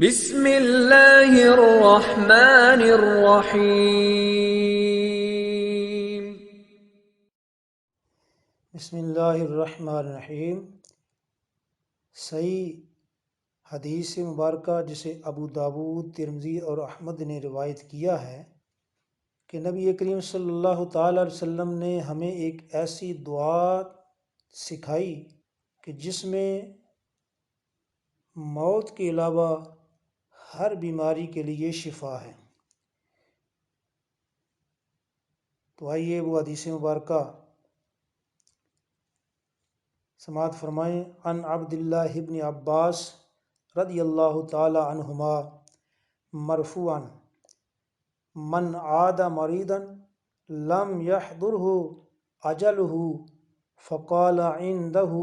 بسم اللہ الرحمن الرحیم۔ بسم اللہ الرحمن الرحیم۔ صحیح حدیث مبارکہ جسے ابو داود، ترمذی اور احمد نے روایت کیا ہے کہ نبی کریم صلی اللہ تعالیٰ علیہ وسلم نے ہمیں ایک ایسی دعا سکھائی کہ جس میں موت کے علاوہ ہر بیماری کے لیے شفا ہے۔ تو آئیے وہ حدیث مبارکہ سماعت فرمائیں۔ عن عبداللہ ابن عباس رضی اللہ تعالی عنہما مرفوعا من عاد مریضا لم يحضره اجلہ فقال عنده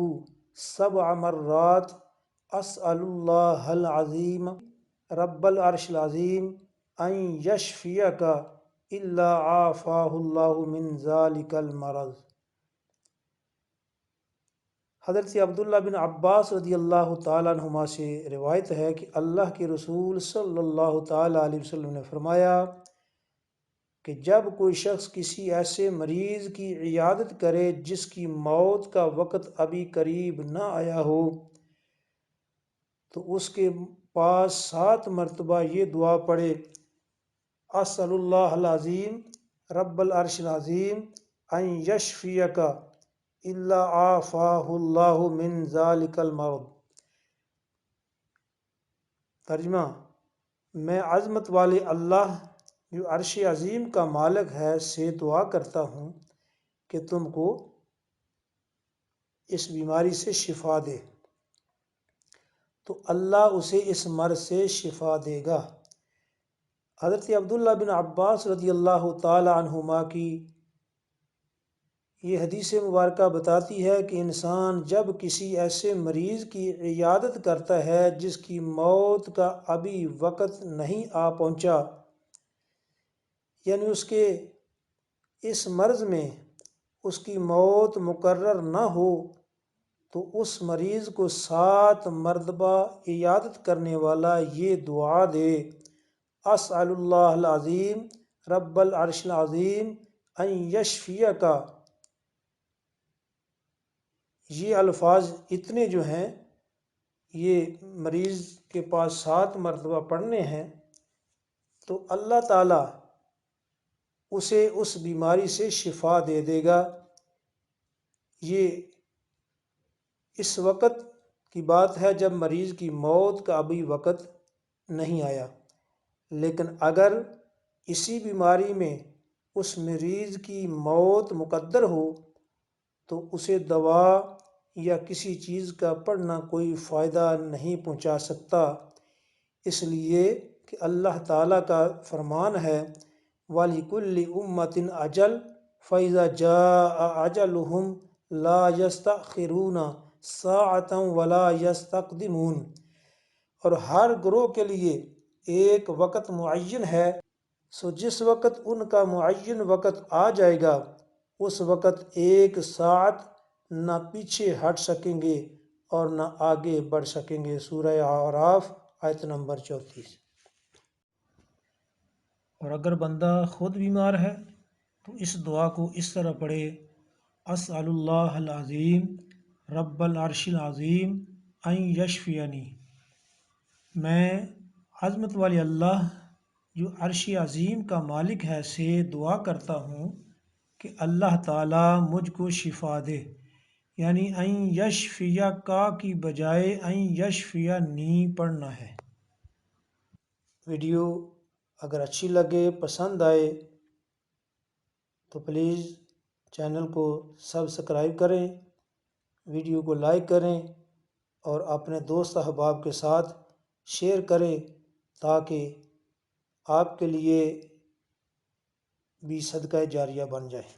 7 مرات اسأل اللہ العظیم رب العرش العظیم ان یشفیک الا عافاہ اللہ من ذلک المرض۔ حضرت عبداللہ بن عباس رضی اللہ تعالیٰ عنہما سے روایت ہے کہ اللہ کے رسول صلی اللہ تعالیٰ علیہ وسلم نے فرمایا کہ جب کوئی شخص کسی ایسے مریض کی عیادت کرے جس کی موت کا وقت ابھی قریب نہ آیا ہو تو اس کے پاس 7 مرتبہ یہ دعا پڑھے، اسأل اللہ العظیم رب العرش العظیم ان یشفیک الا عافاہ اللہ من ذلک المرض۔ ترجمہ: میں عظمت والے اللہ جو عرش عظیم کا مالک ہے سے دعا کرتا ہوں کہ تم کو اس بیماری سے شفا دے، تو اللہ اسے اس مرض سے شفا دے گا۔ حضرت عبداللہ بن عباس رضی اللہ تعالی عنہما کی یہ حدیث مبارکہ بتاتی ہے کہ انسان جب کسی ایسے مریض کی عیادت کرتا ہے جس کی موت کا ابھی وقت نہیں آ پہنچا، یعنی اس کے اس مرض میں اس کی موت مقرر نہ ہو، تو اس مریض کو 7 مرتبہ عیادت کرنے والا یہ دعا دے، اسأل اللہ العظیم رب العرش العظیم ان یشفیک۔ یہ الفاظ اتنے جو ہیں یہ مریض کے پاس 7 مرتبہ پڑھنے ہیں تو اللہ تعالیٰ اسے اس بیماری سے شفا دے دے گا۔ یہ اس وقت کی بات ہے جب مریض کی موت کا ابھی وقت نہیں آیا، لیکن اگر اسی بیماری میں اس مریض کی موت مقدر ہو تو اسے دوا یا کسی چیز کا پڑھنا کوئی فائدہ نہیں پہنچا سکتا، اس لیے کہ اللہ تعالیٰ کا فرمان ہے وَلِكُلِّ أُمَّةٍ أَجَلٌ فَإِذَا جَاءَ أَجَلُهُمْ لَا يَسْتَأْخِرُونَ سَاعَةً وَلَا يَسْتَقْدِمُونَ۔ اور ہر گروہ کے لیے ایک وقت معین ہے، سو جس وقت ان کا معین وقت آ جائے گا اس وقت 1 ساعت نہ پیچھے ہٹ سکیں گے اور نہ آگے بڑھ سکیں گے۔ سورہ اعراف آیت نمبر 34۔ اور اگر بندہ خود بیمار ہے تو اس دعا کو اس طرح پڑھے، اسأل اللہ العظیم رب العرش العظیم ان یشفینی۔ میں عظمت والے اللہ جو عرش عظیم کا مالک ہے سے دعا کرتا ہوں کہ اللہ تعالیٰ مجھ کو شفا دے، یعنی ان یشفیکا کی بجائے ان یشفینی پڑھنا ہے۔ ویڈیو اگر اچھی لگے، پسند آئے تو پلیز چینل کو سبسکرائب کریں، ویڈیو کو لائک کریں اور اپنے دوست احباب کے ساتھ شیئر کریں تاکہ آپ کے لیے بھی صدقہ جاریہ بن جائے۔